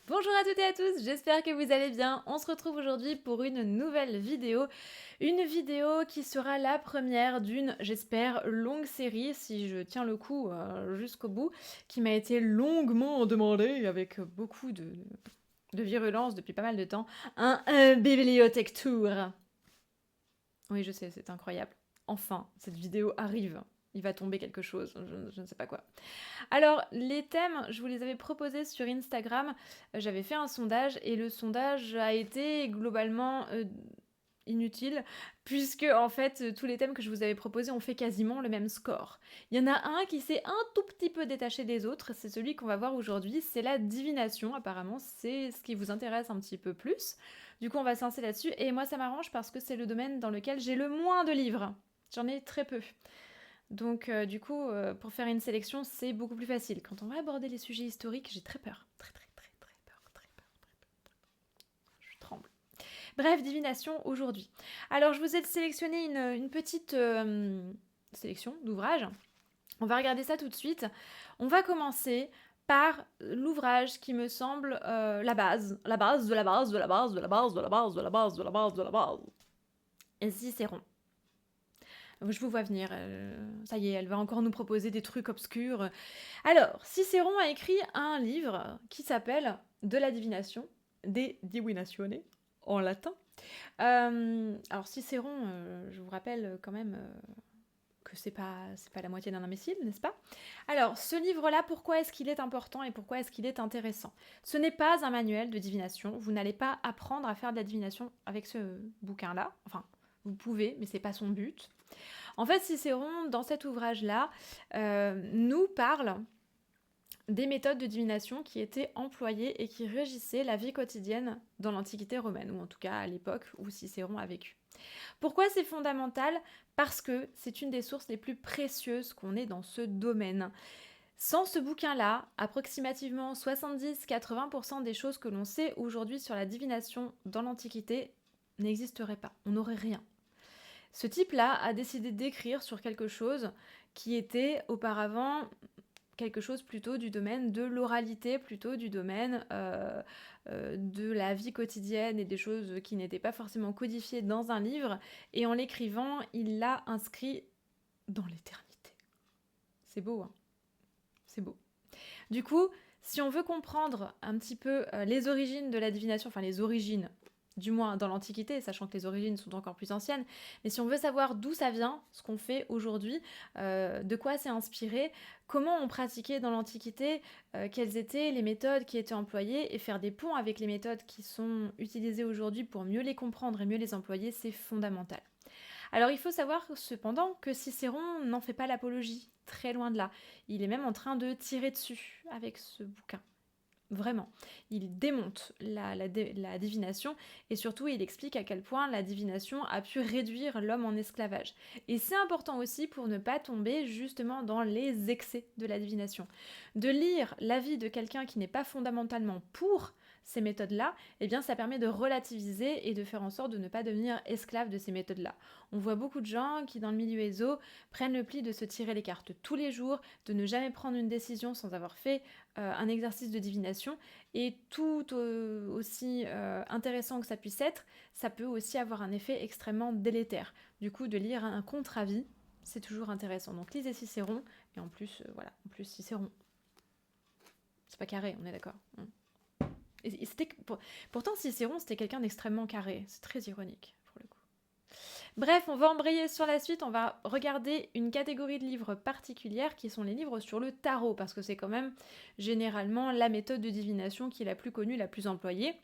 Bonjour à toutes et à tous, j'espère que vous allez bien. On se retrouve aujourd'hui pour une nouvelle vidéo. Une vidéo qui sera la première d'une, j'espère, longue série, si je tiens le coup jusqu'au bout, qui m'a été longuement demandée, avec beaucoup de virulence depuis pas mal de temps, un bibliothèque tour. Oui, je sais, c'est incroyable. Enfin, cette vidéo arrive. Il va tomber quelque chose, je ne sais pas quoi. Alors, les thèmes, je vous les avais proposés sur Instagram. J'avais fait un sondage et le sondage a été globalement inutile, puisque en fait, tous les thèmes que je vous avais proposés ont fait quasiment le même score. Il y en a un qui s'est un tout petit peu détaché des autres, c'est celui qu'on va voir aujourd'hui, c'est la divination. Apparemment, c'est ce qui vous intéresse un petit peu plus. Du coup, on va se lancer là-dessus. Et moi, ça m'arrange parce que c'est le domaine dans lequel j'ai le moins de livres. J'en ai très peu. Donc, du coup, pour faire une sélection, c'est beaucoup plus facile. Quand on va aborder les sujets historiques, j'ai très peur. Très, très, très, très peur. Très peur. Je tremble. Bref, divination aujourd'hui. Alors, je vous ai sélectionné une petite sélection d'ouvrages. On va regarder ça tout de suite. On va commencer par l'ouvrage qui me semble la base. La base de la base de la base de la base de la base de la base de la base de la base. Et Cicéron. Je vous vois venir, ça y est, elle va encore nous proposer des trucs obscurs. Alors, Cicéron a écrit un livre qui s'appelle De la divination, De Divinatione, en latin. Alors Cicéron, je vous rappelle quand même que c'est pas la moitié d'un imbécile, n'est-ce pas? Alors, ce livre-là, pourquoi est-ce qu'il est important et pourquoi est-ce qu'il est intéressant? Ce n'est pas un manuel de divination, vous n'allez pas apprendre à faire de la divination avec ce bouquin-là. Enfin, vous pouvez, mais c'est pas son but. En fait, Cicéron, dans cet ouvrage-là, nous parle des méthodes de divination qui étaient employées et qui régissaient la vie quotidienne dans l'Antiquité romaine, ou en tout cas à l'époque où Cicéron a vécu. Pourquoi c'est fondamental? Parce que c'est une des sources les plus précieuses qu'on ait dans ce domaine. Sans ce bouquin-là, approximativement 70-80% des choses que l'on sait aujourd'hui sur la divination dans l'Antiquité n'existeraient pas. On n'aurait rien. Ce type-là a décidé d'écrire sur quelque chose qui était auparavant quelque chose plutôt du domaine de l'oralité, plutôt du domaine de la vie quotidienne et des choses qui n'étaient pas forcément codifiées dans un livre. Et en l'écrivant, il l'a inscrit dans l'éternité. C'est beau, hein? C'est beau. Du coup, si on veut comprendre un petit peu les origines de la divination, enfin les origines, du moins dans l'Antiquité, sachant que les origines sont encore plus anciennes, mais si on veut savoir d'où ça vient, ce qu'on fait aujourd'hui, de quoi c'est inspiré, comment on pratiquait dans l'Antiquité, quelles étaient les méthodes qui étaient employées, et faire des ponts avec les méthodes qui sont utilisées aujourd'hui pour mieux les comprendre et mieux les employer, c'est fondamental. Alors il faut savoir cependant que Cicéron n'en fait pas l'apologie, très loin de là. Il est même en train de tirer dessus avec ce bouquin. Vraiment. Il démonte la divination et surtout il explique à quel point la divination a pu réduire l'homme en esclavage. Et c'est important aussi pour ne pas tomber justement dans les excès de la divination. De lire l'avis de quelqu'un qui n'est pas fondamentalement pour ces méthodes-là, eh bien ça permet de relativiser et de faire en sorte de ne pas devenir esclave de ces méthodes-là. On voit beaucoup de gens qui dans le milieu ESO prennent le pli de se tirer les cartes tous les jours, de ne jamais prendre une décision sans avoir fait un exercice de divination, et tout aussi intéressant que ça puisse être, ça peut aussi avoir un effet extrêmement délétère. Du coup, de lire un contre-avis, c'est toujours intéressant. Donc lisez Cicéron, et en plus, voilà, en plus Cicéron. C'est pas carré, on est d'accord. Et pourtant, Cicéron, c'était quelqu'un d'extrêmement carré. C'est très ironique, pour le coup. Bref, on va embrayer sur la suite, on va regarder une catégorie de livres particulière qui sont les livres sur le tarot, parce que c'est quand même généralement la méthode de divination qui est la plus connue, la plus employée.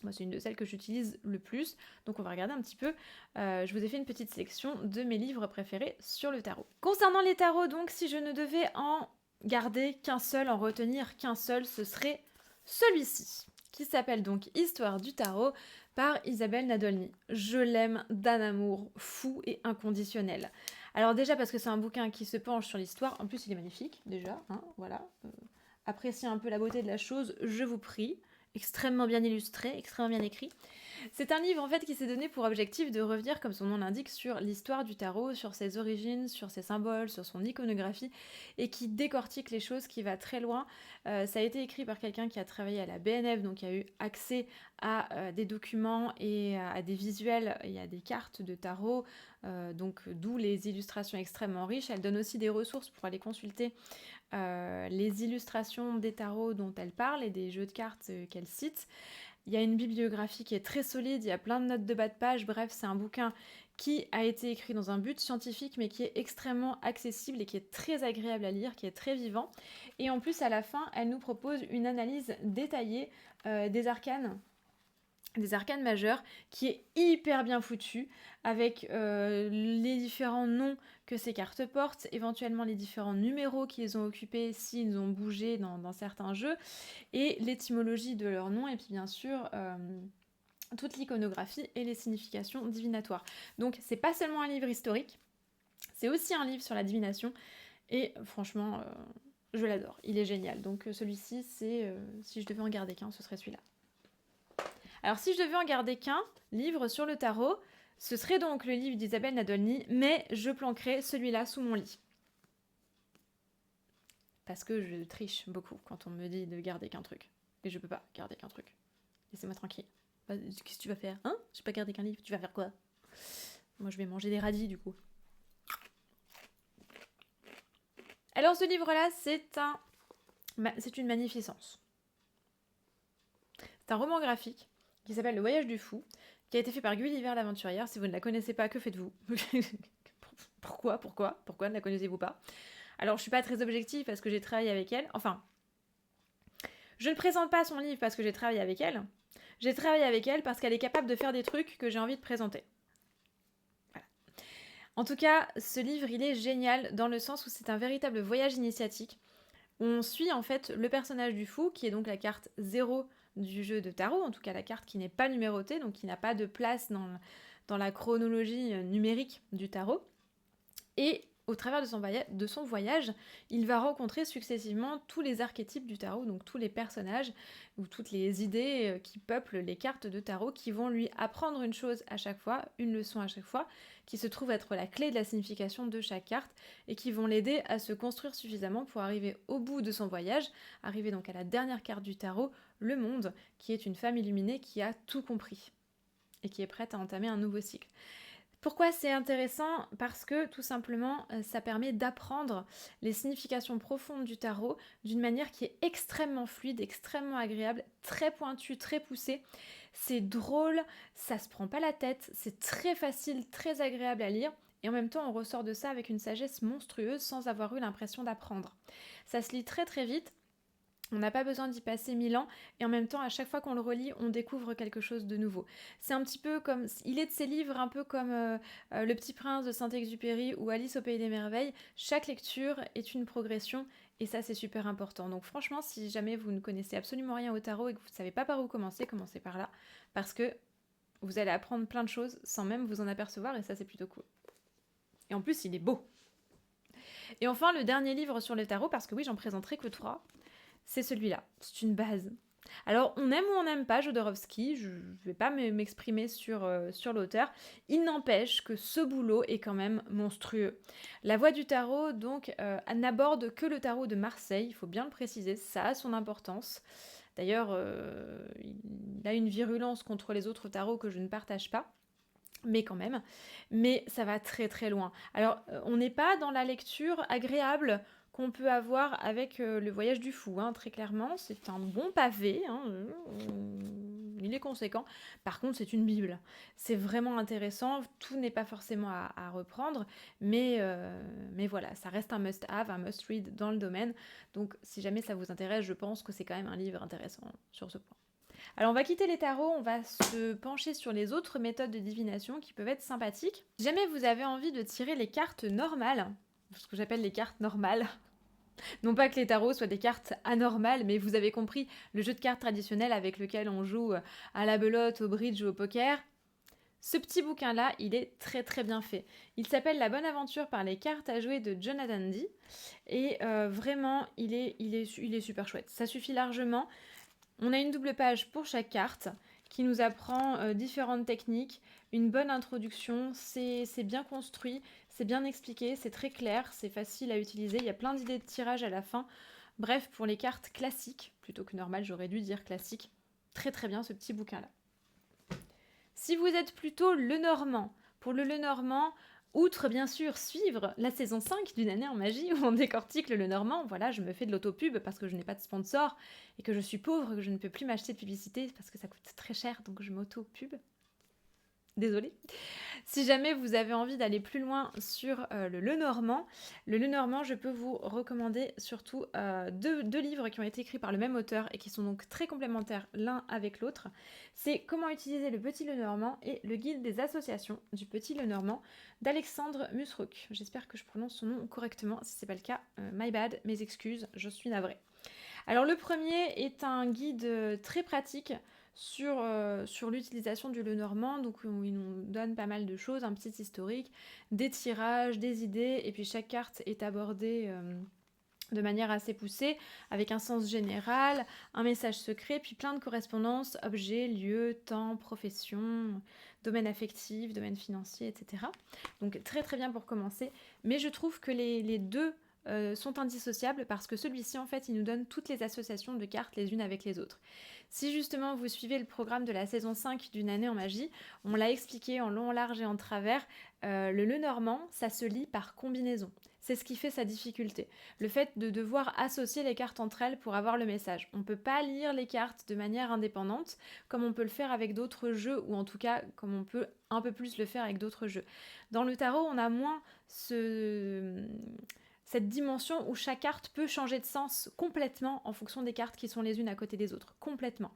Moi, c'est une de celles que j'utilise le plus, donc on va regarder un petit peu. Je vous ai fait une petite sélection de mes livres préférés sur le tarot. Concernant les tarots, donc, si je ne devais en garder qu'un seul, en retenir qu'un seul, ce serait celui-ci, qui s'appelle donc Histoire du tarot par Isabelle Nadolny. Je l'aime d'un amour fou et inconditionnel. Alors déjà parce que c'est un bouquin qui se penche sur l'histoire, en plus il est magnifique déjà, hein, voilà. Appréciez un peu la beauté de la chose, je vous prie. extrêmement bien illustré, extrêmement bien écrit. C'est un livre en fait qui s'est donné pour objectif de revenir, comme son nom l'indique, sur l'histoire du tarot, sur ses origines, sur ses symboles, sur son iconographie, et qui décortique les choses, qui va très loin. Ça a été écrit par quelqu'un qui a travaillé à la BNF, donc qui a eu accès à des documents et à des visuels et à des cartes de tarot, donc d'où les illustrations extrêmement riches. Elle donne aussi des ressources pour aller consulter les illustrations des tarots dont elle parle et des jeux de cartes qu'elle cite. Il y a une bibliographie qui est très solide, il y a plein de notes de bas de page, bref, c'est un bouquin qui a été écrit dans un but scientifique, mais qui est extrêmement accessible et qui est très agréable à lire, qui est très vivant. Et en plus, à la fin, elle nous propose une analyse détaillée des arcanes majeurs, qui est hyper bien foutu, avec les différents noms que ces cartes portent, éventuellement les différents numéros qu'ils ont occupés s'ils ont bougé dans certains jeux, et l'étymologie de leurs noms, et puis bien sûr toute l'iconographie et les significations divinatoires. Donc c'est pas seulement un livre historique, c'est aussi un livre sur la divination, et franchement, je l'adore, il est génial. Donc celui-ci, c'est si je devais en garder qu'un, ce serait celui-là. Alors si je devais en garder qu'un livre sur le tarot, ce serait donc le livre d'Isabelle Nadolny, mais je planquerais celui-là sous mon lit. Parce que je triche beaucoup quand on me dit de garder qu'un truc. Et je peux pas garder qu'un truc. Laissez-moi tranquille. Qu'est-ce que tu vas faire? Hein? J'ai pas gardé qu'un livre, tu vas faire quoi? Moi je vais manger des radis du coup. Alors ce livre-là, c'est une magnificence. C'est un roman graphique qui s'appelle Le Voyage du Fou, qui a été fait par Gulliver l'Aventurière. Si vous ne la connaissez pas, que faites-vous? Pourquoi ne la connaissez-vous pas? Alors je suis pas très objective parce que j'ai travaillé avec elle. Enfin, je ne présente pas son livre parce que j'ai travaillé avec elle. J'ai travaillé avec elle parce qu'elle est capable de faire des trucs que j'ai envie de présenter. Voilà. En tout cas, ce livre, il est génial dans le sens où c'est un véritable voyage initiatique. On suit en fait le personnage du fou, qui est donc la carte 0 du jeu de tarot, en tout cas la carte qui n'est pas numérotée, donc qui n'a pas de place dans la chronologie numérique du tarot. Et au travers de son voyage, il va rencontrer successivement tous les archétypes du tarot, donc tous les personnages ou toutes les idées qui peuplent les cartes de tarot, qui vont lui apprendre une chose à chaque fois, une leçon à chaque fois, qui se trouve être la clé de la signification de chaque carte, et qui vont l'aider à se construire suffisamment pour arriver au bout de son voyage, arriver donc à la dernière carte du tarot, le monde, qui est une femme illuminée qui a tout compris, et qui est prête à entamer un nouveau cycle. Pourquoi c'est intéressant? Parce que tout simplement, ça permet d'apprendre les significations profondes du tarot d'une manière qui est extrêmement fluide, extrêmement agréable, très pointue, très poussée. C'est drôle, ça se prend pas la tête, c'est très facile, très agréable à lire. Et en même temps, on ressort de ça avec une sagesse monstrueuse sans avoir eu l'impression d'apprendre. Ça se lit très très vite. On n'a pas besoin d'y passer 1000 ans, et en même temps, à chaque fois qu'on le relit, on découvre quelque chose de nouveau. C'est un petit peu comme... Il est de ces livres un peu comme Le Petit Prince de Saint-Exupéry ou Alice au Pays des Merveilles. Chaque lecture est une progression, et ça, c'est super important. Donc franchement, si jamais vous ne connaissez absolument rien au tarot et que vous ne savez pas par où commencer, commencez par là, parce que vous allez apprendre plein de choses sans même vous en apercevoir, et ça, c'est plutôt cool. Et en plus, il est beau. Et enfin, le dernier livre sur le tarot, parce que oui, j'en présenterai que 3, c'est celui-là, c'est une base. Alors, on aime ou on n'aime pas Jodorowsky, je ne vais pas m'exprimer sur l'auteur. Il n'empêche que ce boulot est quand même monstrueux. La Voix du tarot, donc, n'aborde que le tarot de Marseille, il faut bien le préciser, ça a son importance. D'ailleurs, il a une virulence contre les autres tarots que je ne partage pas. Mais quand même, mais ça va très très loin. Alors, on n'est pas dans la lecture agréable qu'on peut avoir avec le voyage du fou, hein, très clairement. C'est un bon pavé, hein, il est conséquent. Par contre, c'est une bible. C'est vraiment intéressant. Tout n'est pas forcément à reprendre, mais voilà, ça reste un must-have, un must-read dans le domaine. Donc, si jamais ça vous intéresse, je pense que c'est quand même un livre intéressant sur ce point. Alors on va quitter les tarots, on va se pencher sur les autres méthodes de divination qui peuvent être sympathiques. Si jamais vous avez envie de tirer les cartes normales, ce que j'appelle les cartes normales, non pas que les tarots soient des cartes anormales, mais vous avez compris, le jeu de cartes traditionnel avec lequel on joue à la belote, au bridge ou au poker, ce petit bouquin-là, il est très très bien fait. Il s'appelle La Bonne Aventure par les cartes à jouer de Jonathan Dee, et vraiment, il est super chouette. Ça suffit largement. On a une double page pour chaque carte qui nous apprend différentes techniques, une bonne introduction, c'est bien construit, c'est bien expliqué, c'est très clair, c'est facile à utiliser, il y a plein d'idées de tirage à la fin. Bref, pour les cartes classiques, plutôt que normales, j'aurais dû dire classique, très très bien ce petit bouquin-là. Si vous êtes plutôt Lenormand, pour le Lenormand, outre bien sûr suivre la saison 5 d'une année en magie où on décortique le Lenormand, voilà, je me fais de l'autopub parce que je n'ai pas de sponsor et que je suis pauvre, que je ne peux plus m'acheter de publicité parce que ça coûte très cher, donc je m'auto-pub. Désolée. Si jamais vous avez envie d'aller plus loin sur le Lenormand, je peux vous recommander surtout deux livres qui ont été écrits par le même auteur et qui sont donc très complémentaires l'un avec l'autre. C'est Comment utiliser le petit Lenormand et le guide des associations du petit Lenormand d'Alexandre Musruck. J'espère que je prononce son nom correctement. Si ce n'est pas le cas, my bad, mes excuses, je suis navrée. Alors le premier est un guide très pratique sur l'utilisation du Lenormand, donc il nous donne pas mal de choses, un petit historique, des tirages, des idées, et puis chaque carte est abordée de manière assez poussée, avec un sens général, un message secret, puis plein de correspondances, objets, lieux, temps, profession, domaine affectif, domaine financier, etc. Donc très très bien pour commencer, mais je trouve que les deux sont indissociables parce que celui-ci en fait il nous donne toutes les associations de cartes les unes avec les autres. Si justement vous suivez le programme de la saison 5 d'une année en magie, on l'a expliqué en long, en large et en travers, le Lenormand ça se lit par combinaison. C'est ce qui fait sa difficulté. Le fait de devoir associer les cartes entre elles pour avoir le message. On ne peut pas lire les cartes de manière indépendante, comme on peut le faire avec d'autres jeux, ou en tout cas, comme on peut un peu plus le faire avec d'autres jeux. Dans le tarot, on a moins cette dimension où chaque carte peut changer de sens complètement en fonction des cartes qui sont les unes à côté des autres. Complètement.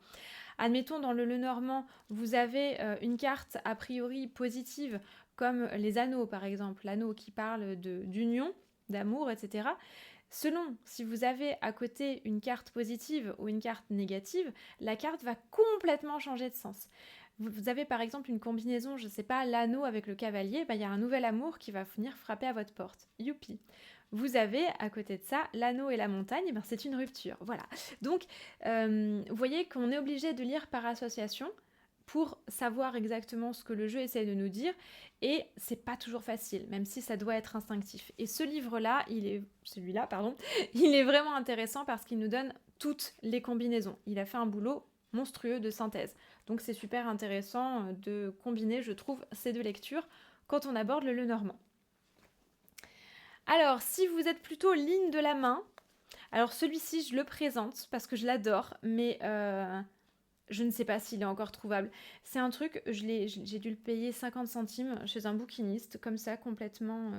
Admettons, dans le Lenormand, vous avez une carte a priori positive, comme les anneaux par exemple, l'anneau qui parle d'union, d'amour, etc. Selon si vous avez à côté une carte positive ou une carte négative, la carte va complètement changer de sens. Vous avez par exemple une combinaison, je ne sais pas, l'anneau avec le cavalier, il y a un nouvel amour qui va venir frapper à votre porte. Youpi. Vous avez à côté de ça l'anneau et la montagne, c'est une rupture. Voilà. Donc, vous voyez qu'on est obligé de lire par association pour savoir exactement ce que le jeu essaie de nous dire, et c'est pas toujours facile, même si ça doit être instinctif. Et ce livre-là, il est vraiment intéressant parce qu'il nous donne toutes les combinaisons. Il a fait un boulot monstrueux de synthèse. Donc c'est super intéressant de combiner, je trouve, ces deux lectures quand on aborde le Lenormand. Alors, si vous êtes plutôt ligne de la main, alors celui-ci, je le présente parce que je l'adore, mais je ne sais pas s'il est encore trouvable. C'est un truc, j'ai dû le payer 50 centimes chez un bouquiniste, comme ça, complètement...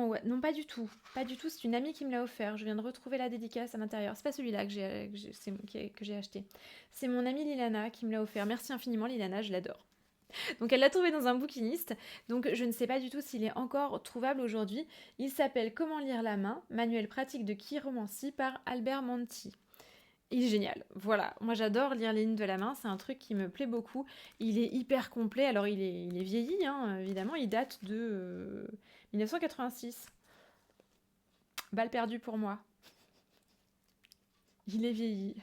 Ouais. Non, pas du tout, c'est une amie qui me l'a offert, je viens de retrouver la dédicace à l'intérieur, c'est pas celui-là que j'ai acheté, c'est mon amie Lilana qui me l'a offert, merci infiniment Lilana, je l'adore. Donc elle l'a trouvé dans un bouquiniste, donc je ne sais pas du tout s'il est encore trouvable aujourd'hui. Il s'appelle Comment lire la main, manuel pratique de chiromancie par Albert Monti. Il est génial, voilà, moi j'adore lire les lignes de la main, c'est un truc qui me plaît beaucoup, il est hyper complet, alors il est vieilli, évidemment, il date de 1986. Balle perdue pour moi. Il est vieilli.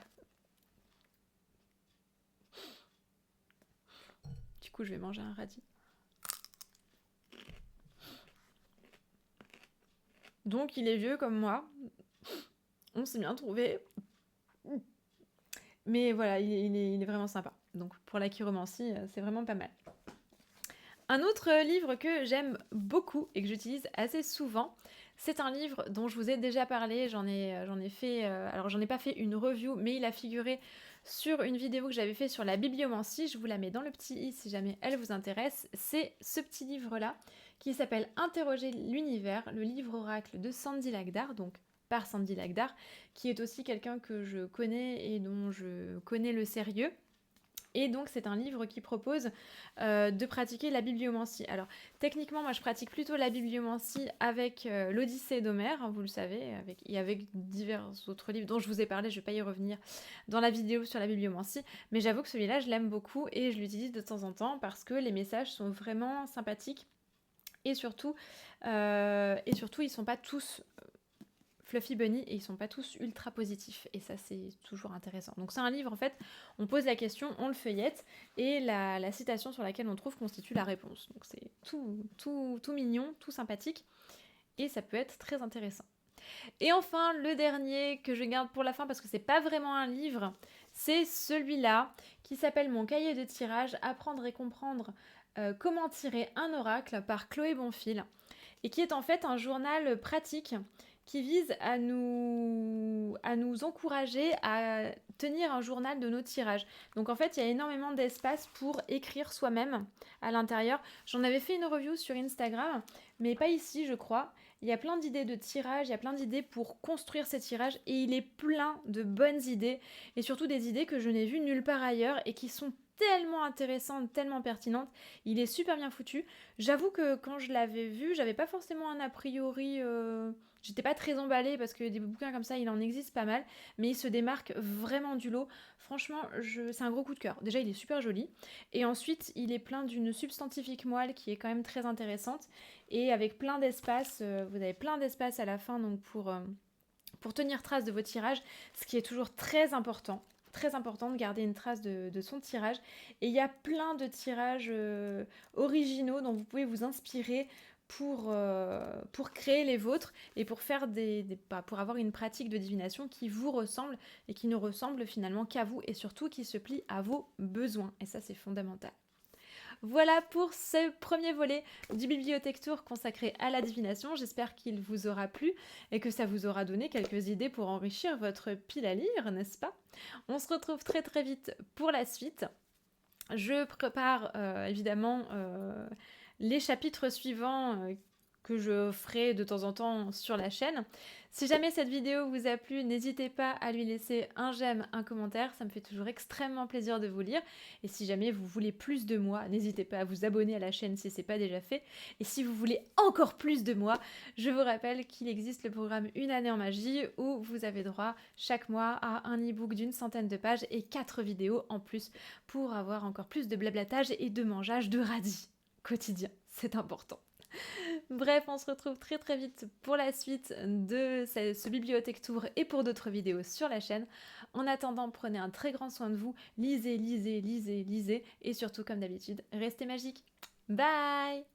Du coup, je vais manger un radis. Donc, il est vieux comme moi. On s'est bien trouvé. Mais voilà, il est vraiment sympa. Donc, pour la chiromancie, c'est vraiment pas mal. Un autre livre que j'aime beaucoup et que j'utilise assez souvent, c'est un livre dont je vous ai déjà parlé. J'en ai fait... alors, j'en ai pas fait une review, mais il a figuré sur une vidéo que j'avais fait sur la bibliomancie. Je vous la mets dans le petit i si jamais elle vous intéresse. C'est ce petit livre-là qui s'appelle Interroger l'univers, le livre oracle de Sandy Lagdar, donc par Sandy Lagdar, qui est aussi quelqu'un que je connais et dont je connais le sérieux. Et donc c'est un livre qui propose de pratiquer la bibliomancie. Alors techniquement moi je pratique plutôt la bibliomancie avec l'Odyssée d'Homère, vous le savez, avec divers autres livres dont je vous ai parlé, je ne vais pas y revenir dans la vidéo sur la bibliomancie, mais j'avoue que celui-là je l'aime beaucoup et je l'utilise de temps en temps parce que les messages sont vraiment sympathiques et surtout ils ne sont pas tous Fluffy Bunny et ils sont pas tous ultra positifs. Et ça, c'est toujours intéressant. Donc c'est un livre, en fait, on pose la question, on le feuillette et la citation sur laquelle on trouve constitue la réponse. Donc c'est tout mignon, tout sympathique et ça peut être très intéressant. Et enfin, le dernier que je garde pour la fin parce que c'est pas vraiment un livre, c'est celui-là qui s'appelle Mon cahier de tirage, apprendre et comprendre comment tirer un oracle par Chloé Bonfil et qui est en fait un journal pratique qui vise à nous encourager à tenir un journal de nos tirages. Donc en fait, il y a énormément d'espace pour écrire soi-même à l'intérieur. J'en avais fait une review sur Instagram, mais pas ici, je crois. Il y a plein d'idées de tirages, il y a plein d'idées pour construire ces tirages et il est plein de bonnes idées et surtout des idées que je n'ai vues nulle part ailleurs et qui sont tellement intéressantes, tellement pertinentes. Il est super bien foutu. J'avoue que quand je l'avais vu, j'avais pas forcément un a priori. J'étais pas très emballée parce que des bouquins comme ça, il en existe pas mal, mais il se démarque vraiment du lot. Franchement, c'est un gros coup de cœur. Déjà, il est super joli. Et ensuite, il est plein d'une substantifique moelle qui est quand même très intéressante. Et avec plein d'espace, vous avez plein d'espace à la fin donc pour tenir trace de vos tirages, ce qui est toujours très important. Très important de garder une trace de son tirage. Et il y a plein de tirages originaux dont vous pouvez vous inspirer pour créer les vôtres et pour faire pour avoir une pratique de divination qui vous ressemble et qui ne ressemble finalement qu'à vous et surtout qui se plie à vos besoins. Et ça, c'est fondamental. Voilà pour ce premier volet du Bibliothèque Tour consacré à la divination. J'espère qu'il vous aura plu et que ça vous aura donné quelques idées pour enrichir votre pile à lire, n'est-ce pas? On se retrouve très très vite pour la suite. Je prépare évidemment les chapitres suivants que je ferai de temps en temps sur la chaîne. Si jamais cette vidéo vous a plu, n'hésitez pas à lui laisser un j'aime, un commentaire, ça me fait toujours extrêmement plaisir de vous lire. Et si jamais vous voulez plus de moi, n'hésitez pas à vous abonner à la chaîne si ce n'est pas déjà fait. Et si vous voulez encore plus de moi, je vous rappelle qu'il existe le programme Une année en magie où vous avez droit chaque mois à un e-book d'une centaine de pages et 4 vidéos en plus pour avoir encore plus de blablatage et de mangeage de radis quotidien. C'est important. Bref, on se retrouve très très vite pour la suite de ce Bibliothèque Tour et pour d'autres vidéos sur la chaîne. En attendant, prenez un très grand soin de vous, lisez, lisez, lisez, lisez et surtout comme d'habitude, restez magiques. Bye!